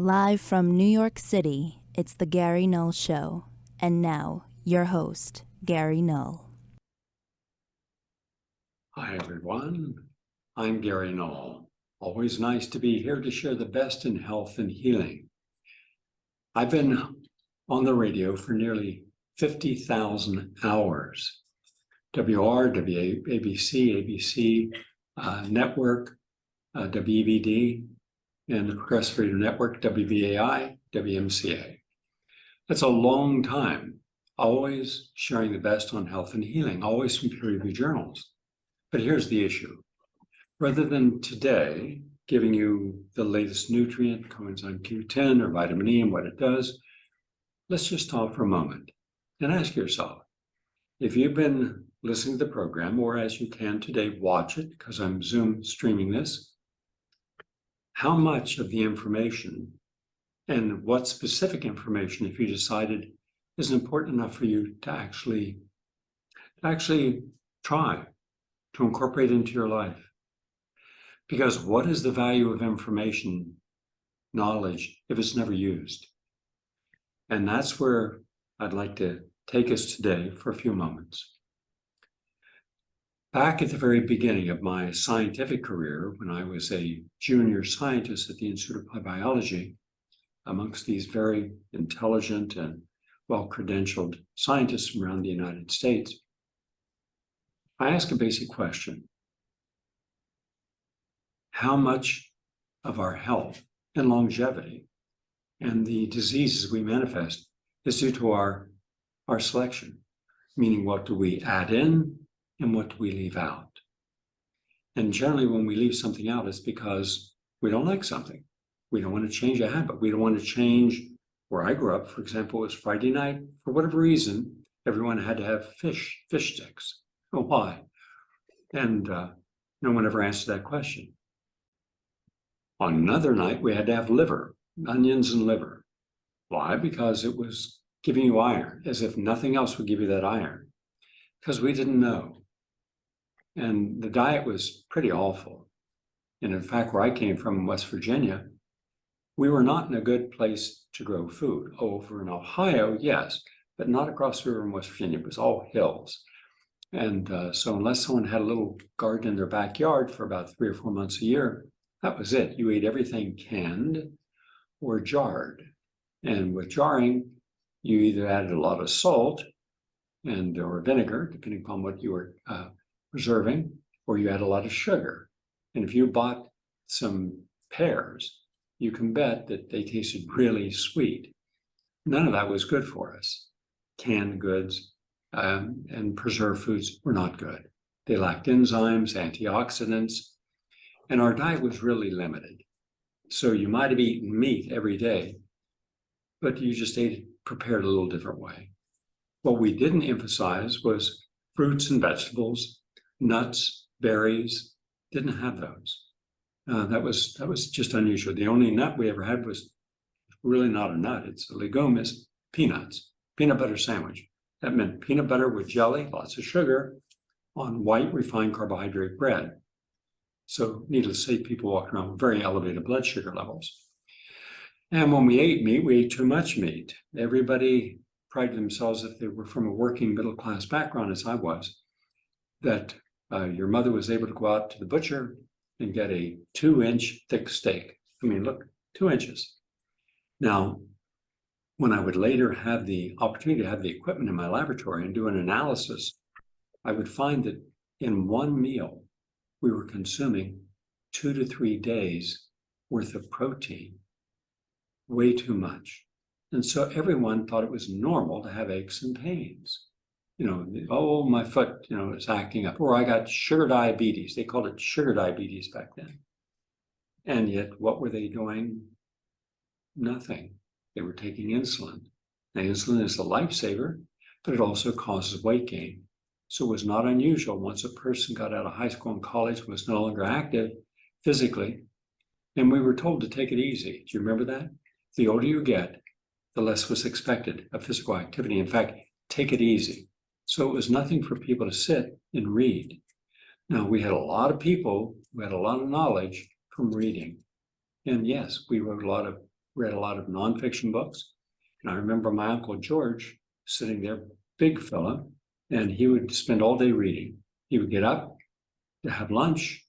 Live from New York City, it's the Gary Null Show. And now, your host, Gary Null. Hi, everyone. I'm Gary Null. Always nice to be here to share the best in health and healing. I've been on the radio for nearly 50,000 hours. WR, WABC, ABC Network, WEVD, and the Progressive Radio Network, WVAI, WMCA. That's a long time, always sharing the best on health and healing, always from peer-reviewed journals. But here's the issue. Rather than today giving you the latest nutrient, coenzyme Q10 or vitamin E and what it does, let's just stop for a moment and ask yourself, if you've been listening to the program, or as you can today, watch it, because I'm Zoom streaming this, how much of the information and what specific information, if you decided, is important enough for you to actually try to incorporate into your life? Because what is the value of information, knowledge, if it's never used? And that's where I'd like to take us today for a few moments. Back at the very beginning of my scientific career, when I was a junior scientist at the Institute of Applied Biology, amongst these very intelligent and well-credentialed scientists from around the United States, I asked a basic question. How much of our health and longevity and the diseases we manifest is due to our selection? Meaning, what do we add in and what do we leave out? And generally, when we leave something out, it's because we don't like something. We don't want to change a habit. We don't want to change. Where I grew up, for example, it was Friday night. For whatever reason, everyone had to have fish sticks. Oh, why? And no one ever answered that question. On another night, we had to have liver, onions and liver. Why? Because it was giving you iron, as if nothing else would give you that iron. Because we didn't know. And the diet was pretty awful. And in fact, where I came from in West Virginia, we were not in a good place to grow food. Over in Ohio, yes, but not across the river in West Virginia. It was all hills. And so unless someone had a little garden in their backyard for about 3 or 4 months a year, that was it. You ate everything canned or jarred. And with jarring, you either added a lot of salt or vinegar, depending upon what you were preserving, or you add a lot of sugar. And if you bought some pears, you can bet that they tasted really sweet. None of that was good for us. Canned goods and preserved foods were not good. They lacked enzymes, antioxidants, and our diet was really limited. So you might have eaten meat every day, but you just ate it prepared a little different way. What we didn't emphasize was fruits and vegetables, nuts, berries. Didn't have those. That was just unusual. The only nut we ever had was really not a nut. It's a legume, is peanuts, peanut butter sandwich. That meant peanut butter with jelly, lots of sugar, on white refined carbohydrate bread. So needless to say, people walked around with very elevated blood sugar levels. And when we ate meat, we ate too much meat. Everybody prided themselves, if they were from a working middle class background, as I was, that your mother was able to go out to the butcher and get a 2-inch thick steak. I mean, look, 2 inches. Now, when I would later have the opportunity to have the equipment in my laboratory and do an analysis, I would find that in one meal, we were consuming 2 to 3 days worth of protein, way too much. And so everyone thought it was normal to have aches and pains. You know, oh, my foot, is acting up, or I got sugar diabetes. They called it sugar diabetes back then. And yet, what were they doing? Nothing. They were taking insulin. Now, insulin is a lifesaver, but it also causes weight gain. So it was not unusual once a person got out of high school and college and was no longer active physically, and we were told to take it easy. Do you remember that? The older you get, the less was expected of physical activity. In fact, take it easy. So it was nothing for people to sit and read. Now, we had a lot of people who had a lot of knowledge from reading. And yes, we wrote a lot of read a lot of nonfiction books. And I remember my Uncle George sitting there, big fella, and he would spend all day reading. He would get up to have lunch,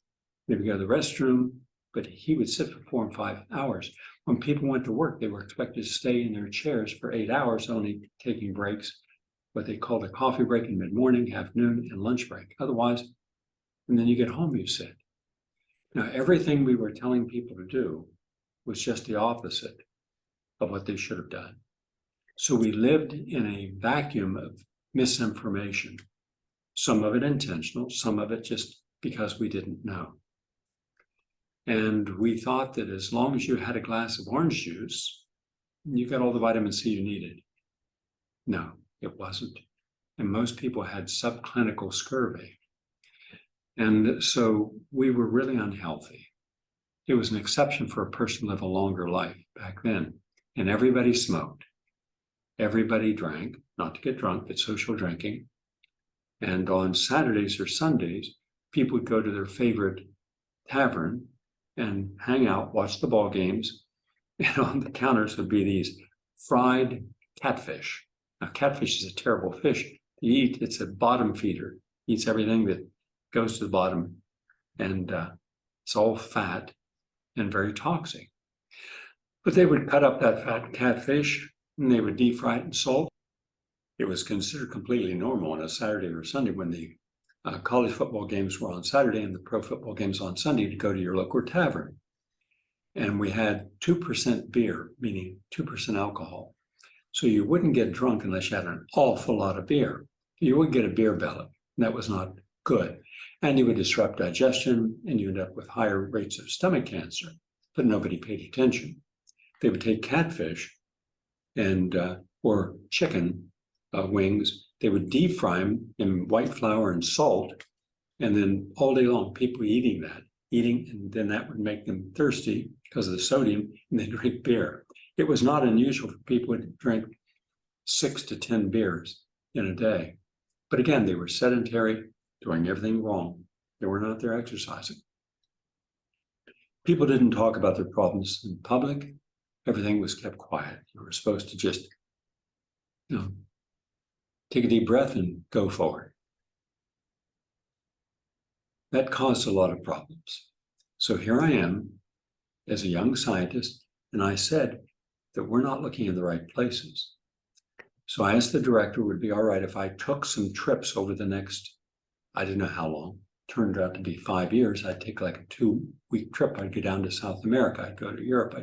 maybe go to the restroom, but he would sit for 4 and 5 hours. When people went to work, they were expected to stay in their chairs for 8 hours, only taking breaks, what they called a coffee break in mid-morning, afternoon, and lunch break. Otherwise, and then you get home, you sit. Now, everything we were telling people to do was just the opposite of what they should have done. So we lived in a vacuum of misinformation, some of it intentional, some of it just because we didn't know. And we thought that as long as you had a glass of orange juice, you got all the vitamin C you needed. No, it wasn't. And most people had subclinical scurvy. And so we were really unhealthy. It was an exception for a person to live a longer life back then. And everybody smoked. Everybody drank, not to get drunk, but social drinking. And on Saturdays or Sundays, people would go to their favorite tavern and hang out, watch the ball games. And on the counters would be these fried catfish. Now, catfish is a terrible fish to eat. It's a bottom feeder. Eats everything that goes to the bottom. And it's all fat and very toxic. But they would cut up that fat catfish and they would deep fry it in salt. It was considered completely normal on a Saturday or Sunday when the college football games were on Saturday and the pro football games on Sunday to go to your local tavern. And we had 2% beer, meaning 2% alcohol. So you wouldn't get drunk unless you had an awful lot of beer. You would get a beer belly, and that was not good. And you would disrupt digestion, and you end up with higher rates of stomach cancer, but nobody paid attention. They would take catfish and or chicken wings. They would deep fry them in white flour and salt, and then all day long, people eating, and then that would make them thirsty because of the sodium, and they drink beer. It was not unusual for people to drink 6 to 10 beers in a day. But again, they were sedentary, doing everything wrong. They were not there exercising. People didn't talk about their problems in public. Everything was kept quiet. You were supposed to just, take a deep breath and go forward. That caused a lot of problems. So here I am as a young scientist, and I said that we're not looking in the right places. So I asked the director, would it be all right if I took some trips over the next, I didn't know how long, turned out to be 5 years. I'd take like a 2-week trip. I'd go down to South America. I'd go to Europe.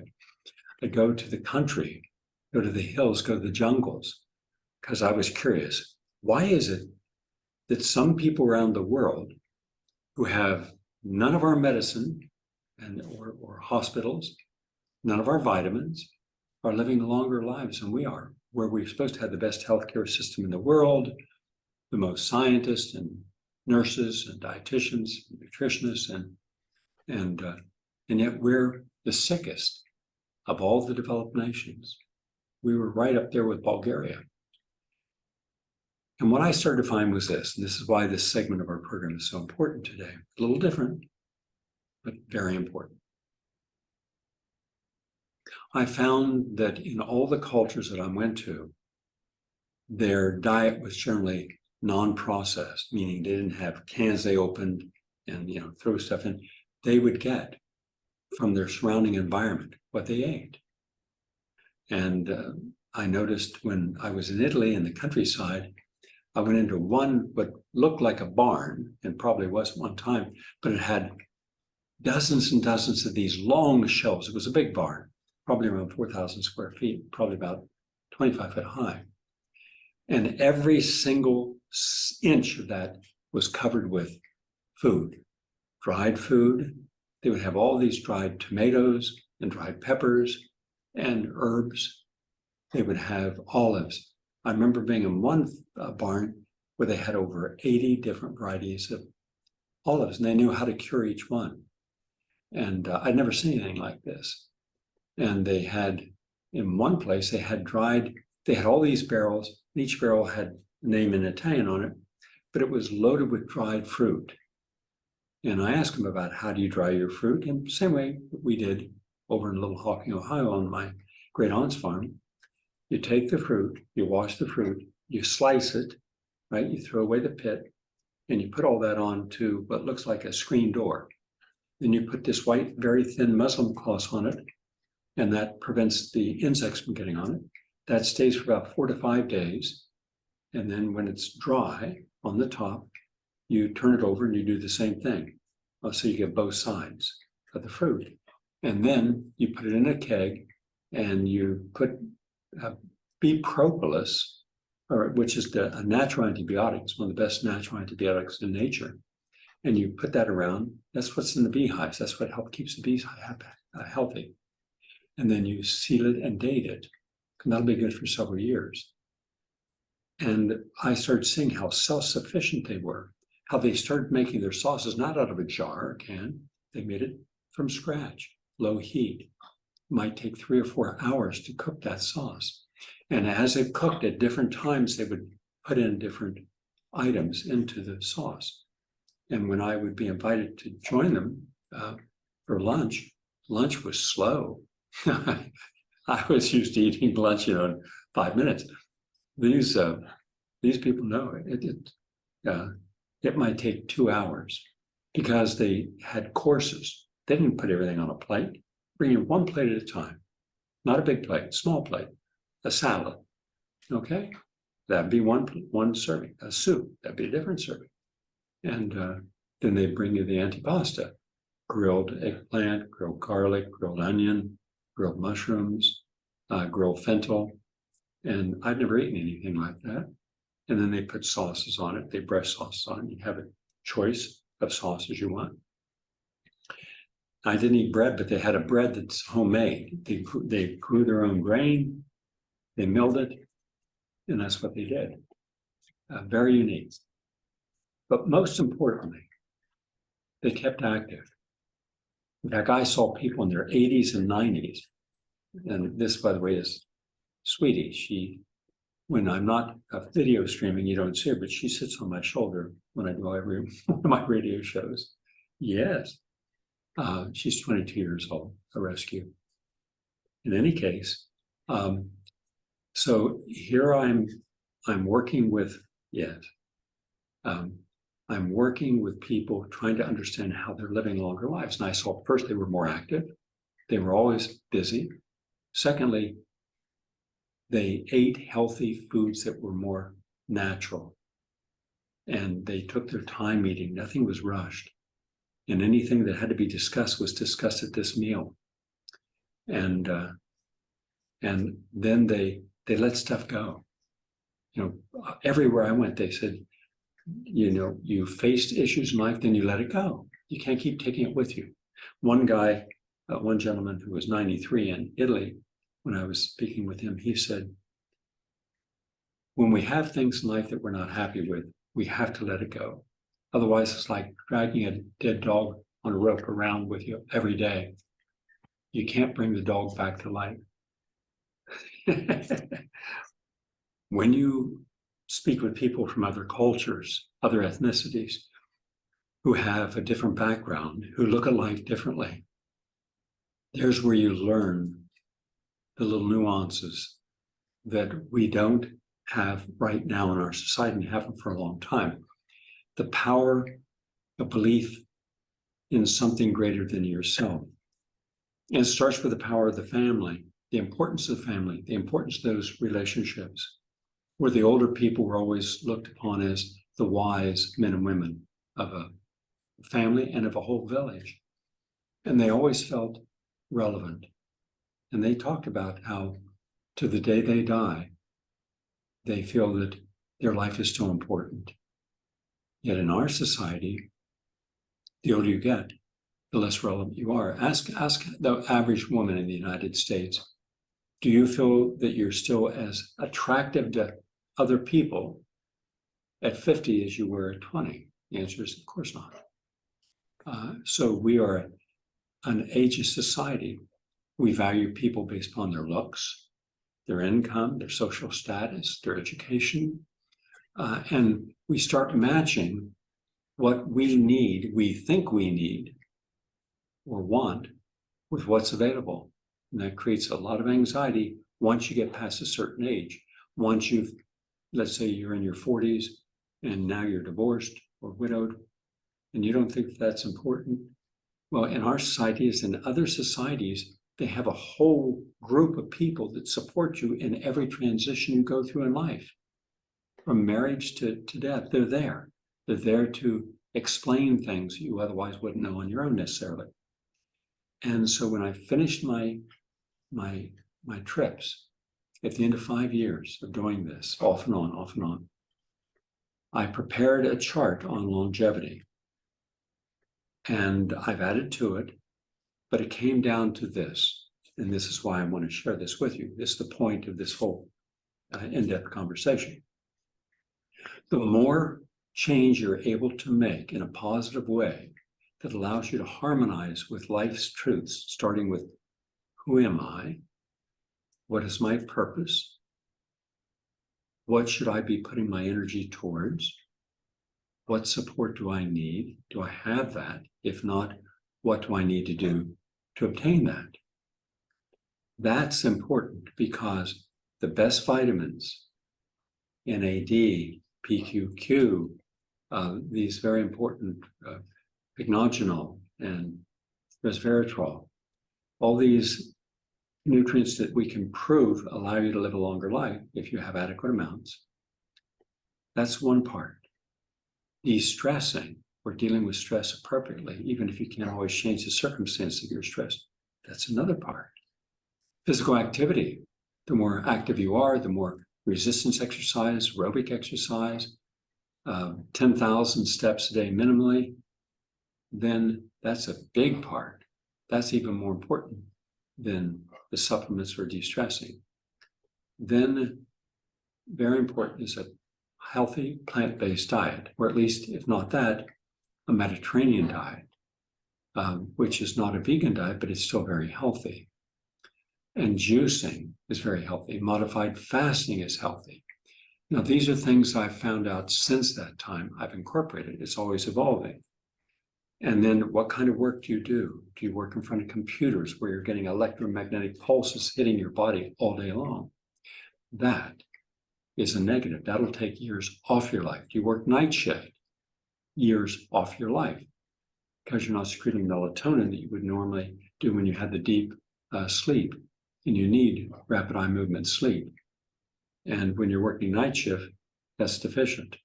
I'd go to the country, go to the hills, go to the jungles, because I was curious. Why is it that some people around the world who have none of our medicine or hospitals, none of our vitamins, are living longer lives than we are, where we're supposed to have the best healthcare system in the world, the most scientists and nurses and dietitians and nutritionists, and yet we're the sickest of all the developed nations. We were right up there with Bulgaria. And what I started to find was this, and this is why this segment of our program is so important today. A little different, but very important. I found that in all the cultures that I went to, their diet was generally non-processed, meaning they didn't have cans they opened and throw stuff in. They would get from their surrounding environment what they ate. And I noticed when I was in Italy in the countryside, I went into what looked like a barn, and probably was at one time, but it had dozens and dozens of these long shelves. It was a big barn, probably around 4,000 square feet, probably about 25 feet high. And every single inch of that was covered with food, dried food. They would have all these dried tomatoes and dried peppers and herbs. They would have olives. I remember being in one barn where they had over 80 different varieties of olives, and they knew how to cure each one. And I'd never seen anything like this. And they had, in one place, they had all these barrels, and each barrel had a name in Italian on it, but it was loaded with dried fruit. And I asked them about how do you dry your fruit? And the same way we did over in Little Hawking, Ohio on my great aunts farm, you take the fruit, you wash the fruit, you slice it, right? You throw away the pit, and you put all that onto what looks like a screen door. Then you put this white, very thin muslin cloth on it, and that prevents the insects from getting on it. That stays for about 4 to 5 days. And then when it's dry on the top, you turn it over and you do the same thing. So you get both sides of the fruit. And then you put it in a keg and you put bee propolis, which is a natural antibiotic. It's one of the best natural antibiotics in nature. And you put that around. That's what's in the beehives. That's what keeps the bees healthy. And then you seal it and date it. And that'll be good for several years. And I started seeing how self-sufficient they were, how they started making their sauces not out of a jar or can. They made it from scratch, low heat. It might take 3 or 4 hours to cook that sauce. And as it cooked at different times, they would put in different items into the sauce. And when I would be invited to join them for lunch, lunch was slow. I was used to eating lunch, in 5 minutes. These people know it might take 2 hours because they had courses. They didn't put everything on a plate. Bring in one plate at a time, not a big plate, small plate, a salad. Okay, that'd be one serving. A soup, that'd be a different serving. And then they bring you the antipasta, grilled eggplant, grilled garlic, grilled onion, grilled mushrooms, grilled fennel. And I'd never eaten anything like that. And then they put sauces on it. They brush sauces on it. You have a choice of sauces you want. I didn't eat bread, but they had a bread that's homemade. They grew their own grain. They milled it. And that's what they did. Very unique. But most importantly, they kept active. In fact, I saw people in their 80s and 90s. And this, by the way, is Sweetie. When I'm not video streaming, you don't see her, but she sits on my shoulder when I do every one of my radio shows. Yes. She's 22 years old, a rescue. In any case, so here I'm working with, I'm working with people trying to understand how they're living longer lives. And I saw first they were more active. They were always busy. Secondly, they ate healthy foods that were more natural. And they took their time eating. Nothing was rushed. And anything that had to be discussed was discussed at this meal. And then they let stuff go. Everywhere I went, they said, you faced issues in life, then you let it go. You can't keep taking it with you. One guy, one gentleman who was 93 in Italy, when I was speaking with him, he said, when we have things in life that we're not happy with, we have to let it go. Otherwise, it's like dragging a dead dog on a rope around with you every day. You can't bring the dog back to life. When you speak with people from other cultures, other ethnicities, who have a different background, who look at life differently, there's where you learn the little nuances that we don't have right now in our society and haven't for a long time. The power of belief in something greater than yourself. And it starts with the power of the family, the importance of the family, the importance of those relationships, where the older people were always looked upon as the wise men and women of a family and of a whole village. And they always felt relevant. And they talked about how to the day they die, they feel that their life is still important. Yet in our society, the older you get, the less relevant you are. Ask the average woman in the United States, do you feel that you're still as attractive to other people at 50 as you were at 20? The answer is, of course not. So we are an ageist society. We value people based upon their looks, their income, their social status, their education. And we start matching what we need, we think we need or want, with what's available. And that creates a lot of anxiety once you get past a certain age. Once you've, let's say you're in your 40s and now you're divorced or widowed, and you don't think that's important. Well, in our society, as in other societies, they have a whole group of people that support you in every transition you go through in life. From marriage to death, they're there. They're there to explain things you otherwise wouldn't know on your own necessarily. And so when I finished my trips, at the end of 5 years of doing this, off and on, I prepared a chart on longevity. And I've added to it, but it came down to this. And this is why I want to share this with you. This is the point of this whole in-depth conversation. The more change you're able to make in a positive way that allows you to harmonize with life's truths, starting with who am I? What is my purpose? What should I be putting my energy towards? What support do I need? Do I have that? If not, what do I need to do to obtain that? That's important because the best vitamins, NAD, PQQ, these very important pycnogenol and resveratrol, all these nutrients that we can prove allow you to live a longer life if you have adequate amounts. That's one part. De-stressing, or dealing with stress appropriately, even if you can't always change the circumstance of your stress. That's another part. Physical activity. The more active you are, the more resistance exercise, aerobic exercise, 10,000 steps a day minimally, then that's a big part. That's even more important than the supplements for de-stressing. Then, very important is a healthy plant-based diet, or at least, if not that, a Mediterranean diet, which is not a vegan diet, but it's still very healthy. And juicing is very healthy. Modified fasting is healthy. Now, these are things I've found out since that time I've incorporated. It's always evolving. And then what kind of work do you do? Do you work in front of computers where you're getting electromagnetic pulses hitting your body all day long? That is a negative. That'll take years off your life. Do you work night shift? Years off your life because you're not secreting melatonin that you would normally do when you had the deep sleep, and you need rapid eye movement sleep. And when you're working night shift, that's deficient.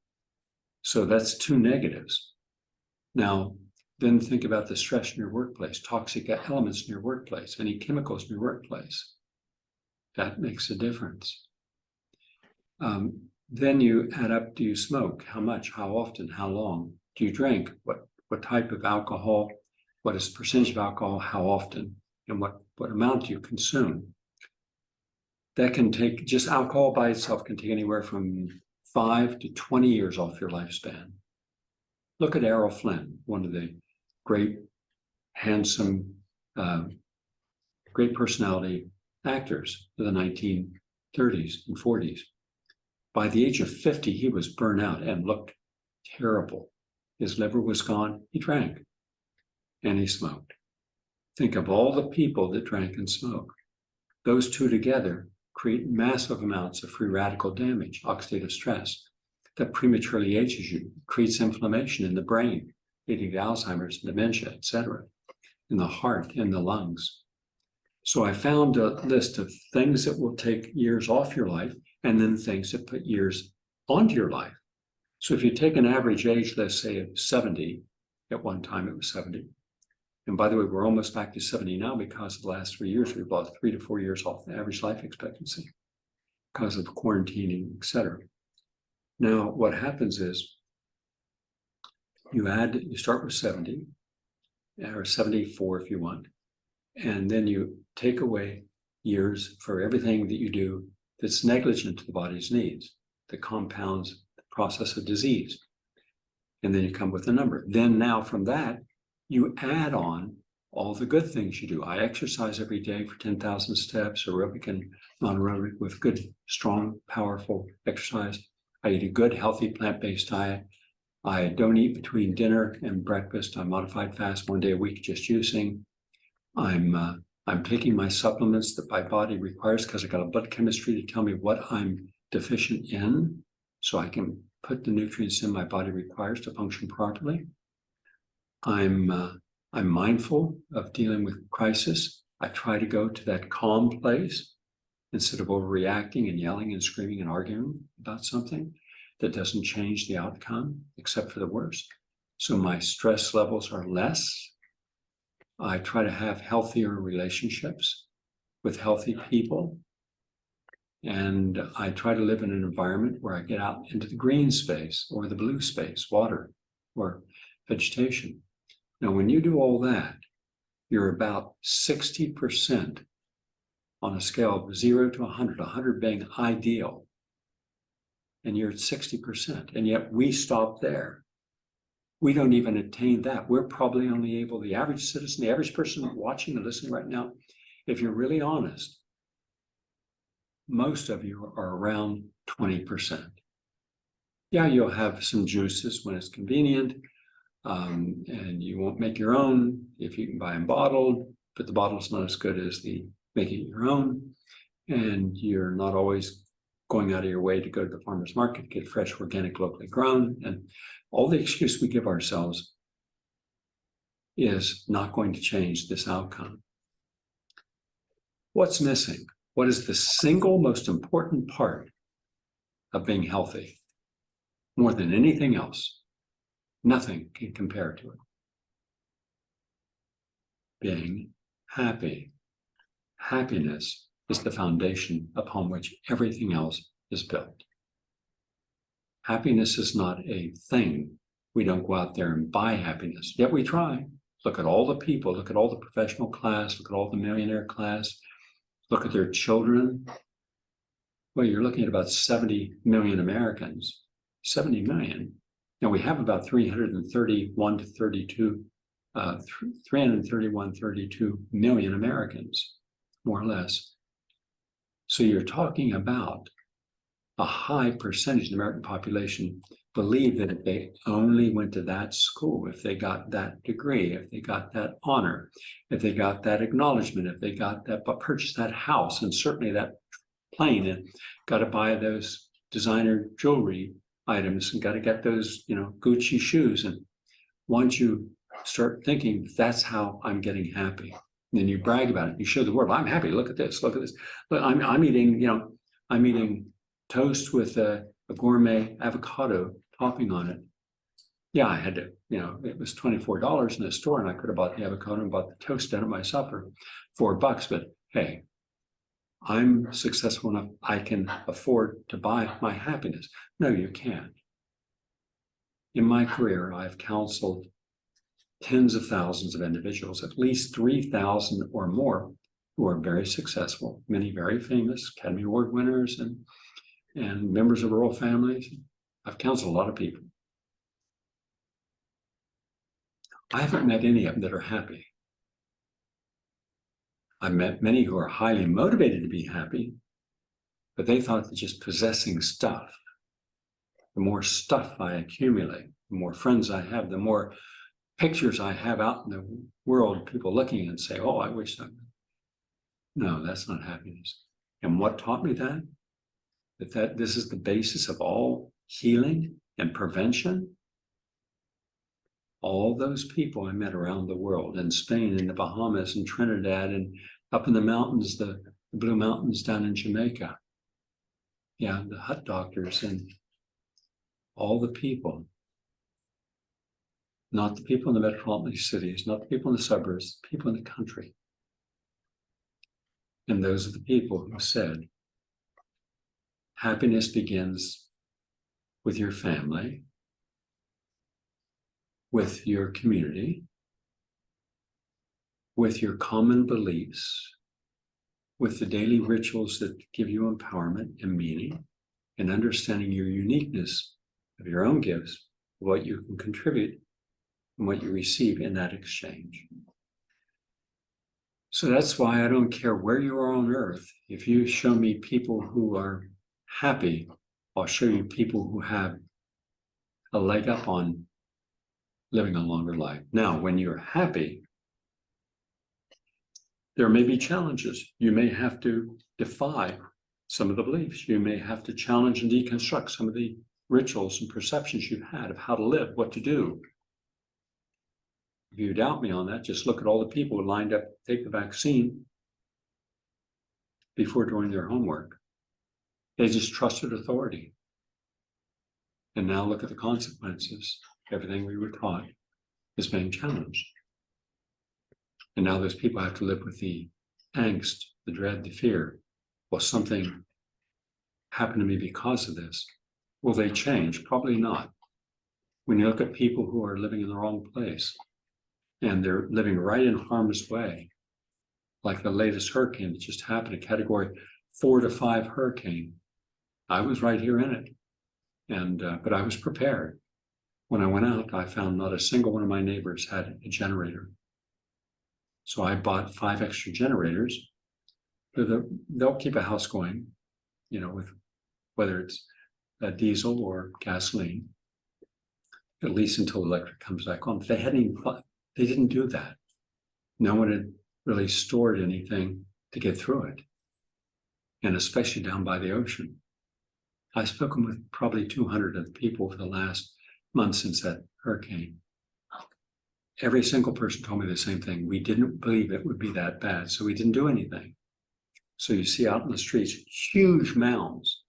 So that's two negatives. Now, then think about the stress in your workplace, toxic elements in your workplace, any chemicals in your workplace. That makes a difference. Then you add up, do you smoke? How much? How often? How long? Do you drink? What type of alcohol? What is the percentage of alcohol? How often? And what amount do you consume? That can take, just alcohol by itself can take anywhere from 5 to 20 years off your lifespan. Look at Errol Flynn, one of the great, handsome, great personality actors of the 1930s and 40s. By the age of 50, he was burnt out and looked terrible. His liver was gone. He drank and he smoked. Think of all the people that drank and smoked. Those two together create massive amounts of free radical damage, oxidative stress, that prematurely ages you, creates inflammation in the brain, leading to Alzheimer's, dementia, etc., in the heart, in the lungs. So I found a list of things that will take years off your life and then things that put years onto your life. So if you take an average age, let's say of 70, at one time it was 70. And by the way, we're almost back to 70 now because of the last 3 years, we've lost 3 to 4 years off the average life expectancy because of quarantining, etc. Now, what happens is you start with 70, or 74 if you want, and then you take away years for everything that you do that's negligent to the body's needs, that compounds the process of disease. And then you come with a number. Then now from that, you add on all the good things you do. I exercise every day for 10,000 steps, aerobic and non-aerobic, with good, strong, powerful exercise. I eat a good, healthy, plant-based diet. I don't eat between dinner and breakfast. I modified fast 1 day a week, just juicing. I'm I'm taking my supplements that my body requires because I got a blood chemistry to tell me what I'm deficient in, so I can put the nutrients in my body requires to function properly. I'm mindful of dealing with crisis. I try to go to that calm place instead of overreacting and yelling and screaming and arguing about something that doesn't change the outcome except for the worst. So my stress levels are less. I try to have healthier relationships with healthy people. And I try to live in an environment where I get out into the green space or the blue space, water or vegetation. Now, when you do all that, you're about 60% on a scale of 0 to 100, 100 being ideal. And you're at 60%. And yet we stop there. We don't even attain that. We're probably only able, the average citizen, the average person watching and listening right now, if you're really honest, most of you are around 20%. Yeah, you'll have some juices when it's convenient, and you won't make your own if you can buy them bottled, but the bottle's not as good as the making it your own. And you're not always going out of your way to go to the farmer's market, get fresh, organic, locally grown. And all the excuse we give ourselves is not going to change this outcome. What's missing? What is the single most important part of being healthy? More than anything else, nothing can compare to it. Being happy. Happiness is the foundation upon which everything else is built. Happiness is not a thing. We don't go out there and buy happiness, yet we try. Look at all the people, look at all the professional class, look at all the millionaire class, look at their children. Well, you're looking at about 70 million Americans. 70 million. Now we have about 331 32 million Americans, more or less. So you're talking about a high percentage of the American population believe that if they only went to that school, if they got that degree, if they got that honor, if they got that acknowledgement, if they got that, but purchased that house and certainly that plane and got to buy those designer jewelry items and got to get those, Gucci shoes. And once you start thinking that's how I'm getting happy, and then you brag about it, you show the world, I'm happy. Look at this. Look at this. Look, I'm eating toast with a gourmet avocado topping on it. Yeah, I had to, it was $24 in the store, and I could have bought the avocado and bought the toast done it myself for $4. But hey, I'm successful enough, I can afford to buy my happiness. No, you can't. In my career, I've counseled tens of thousands of individuals, at least 3,000 or more, who are very successful, many very famous, Academy Award winners and members of royal families. I've counseled a lot of people. I haven't met any of them that are happy. I've met many who are highly motivated to be happy, but they thought that just possessing stuff, the more stuff I accumulate, the more friends I have, the more pictures I have out in the world, people looking and say, oh, I wish I. No, that's not happiness. And what taught me that? That this is the basis of all healing and prevention. All those people I met around the world, in Spain, in the Bahamas, in Trinidad, and up in the mountains, the Blue Mountains down in Jamaica. Yeah, the hut doctors and all the people. Not the people in the metropolitan cities, not the people in the suburbs, people in the country. And those are the people who said, happiness begins with your family, with your community, with your common beliefs, with the daily rituals that give you empowerment and meaning, and understanding your uniqueness of your own gifts, what you can contribute, and what you receive in that exchange. So that's why I don't care where you are on earth. If you show me people who are happy, I'll show you people who have a leg up on living a longer life. Now, when you're happy, There may be challenges. You may have to defy some of the beliefs. You may have to challenge and deconstruct some of the rituals and perceptions you've had of how to live, what to do. If you doubt me on that, just look at all the people who lined up to take the vaccine before doing their homework. They just trusted authority. And now look at the consequences. Everything we were taught is being challenged. And now those people have to live with the angst, the dread, the fear. Well, something happened to me because of this. Will they change? Probably not. When you look at people who are living in the wrong place and they're living right in harm's way, like the latest hurricane that just happened, a category 4 to 5 hurricane. I was right here in it, but I was prepared. When I went out, I found not a single one of my neighbors had a generator. So I bought 5 extra generators. They'll keep a house going, with whether it's a diesel or gasoline, at least until electric comes back on. But they didn't do that. No one had really stored anything to get through it, and especially down by the ocean. I've spoken with probably 200 of the people for the last month since that hurricane. Every single person told me the same thing. We didn't believe it would be that bad, so we didn't do anything. So you see out in the streets, huge mounds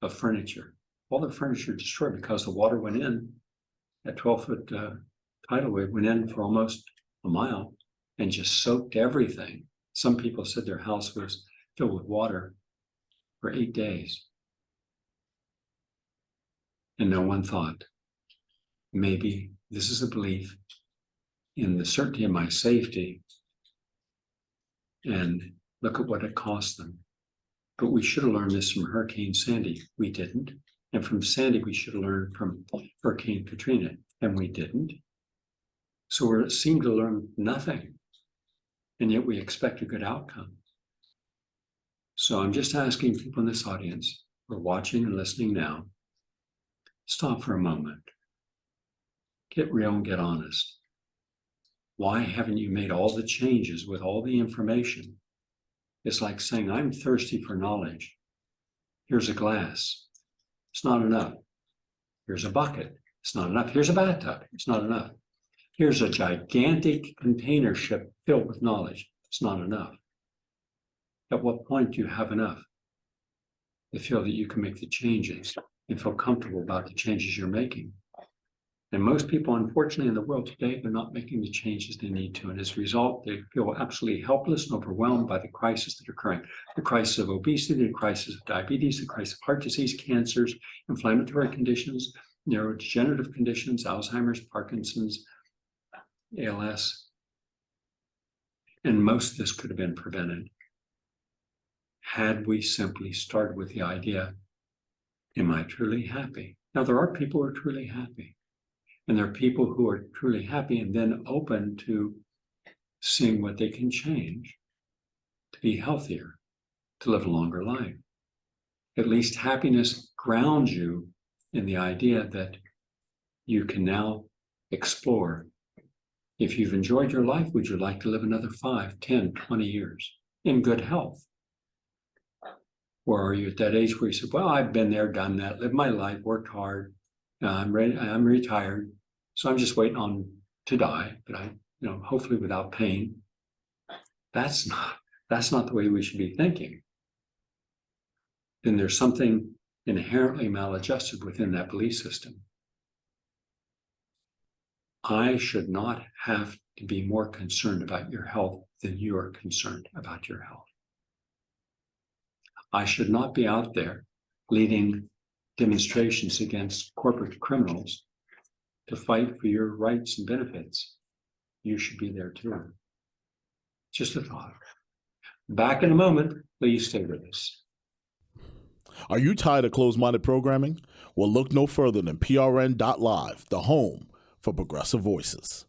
of furniture. All the furniture destroyed because the water went in. That 12-foot tidal wave went in for almost a mile and just soaked everything. Some people said their house was filled with water for 8 days. And no one thought, maybe this is a belief in the certainty of my safety, and look at what it cost them. But we should have learned this from Hurricane Sandy. We didn't. And from Sandy, we should have learned from Hurricane Katrina, and we didn't. So we seem to learn nothing, and yet we expect a good outcome. So I'm just asking people in this audience who are watching and listening now, stop for a moment. Get real and get honest. Why haven't you made all the changes with all the information? It's like saying, I'm thirsty for knowledge. Here's a glass. It's not enough. Here's a bucket. It's not enough. Here's a bathtub. It's not enough. Here's a gigantic container ship filled with knowledge. It's not enough. At what point do you have enough to feel that you can make the changes and feel comfortable about the changes you're making? And most people, unfortunately, in the world today, they're not making the changes they need to. And as a result, they feel absolutely helpless and overwhelmed by the crises that are occurring. The crisis of obesity, the crisis of diabetes, the crisis of heart disease, cancers, inflammatory conditions, neurodegenerative conditions, Alzheimer's, Parkinson's, ALS. And most of this could have been prevented had we simply started with the idea, am I truly happy? Now, there are people who are truly happy. And there are people who are truly happy and then open to seeing what they can change to be healthier, to live a longer life. At least happiness grounds you in the idea that you can now explore. If you've enjoyed your life, would you like to live another 5, 10, 20 years in good health? Or are you at that age where you say, well, I've been there, done that, lived my life, worked hard. I'm ready. I'm retired, so I'm just waiting on to die. But hopefully without pain. That's not the way we should be thinking. Then there's something inherently maladjusted within that belief system. I should not have to be more concerned about your health than you are concerned about your health. I should not be out there leading demonstrations against corporate criminals to fight for your rights and benefits. You should be there too. Just a thought. Back in a moment. Please stay with us. Are you tired of closed-minded programming? Well, look no further than PRN.Live, the home for progressive voices.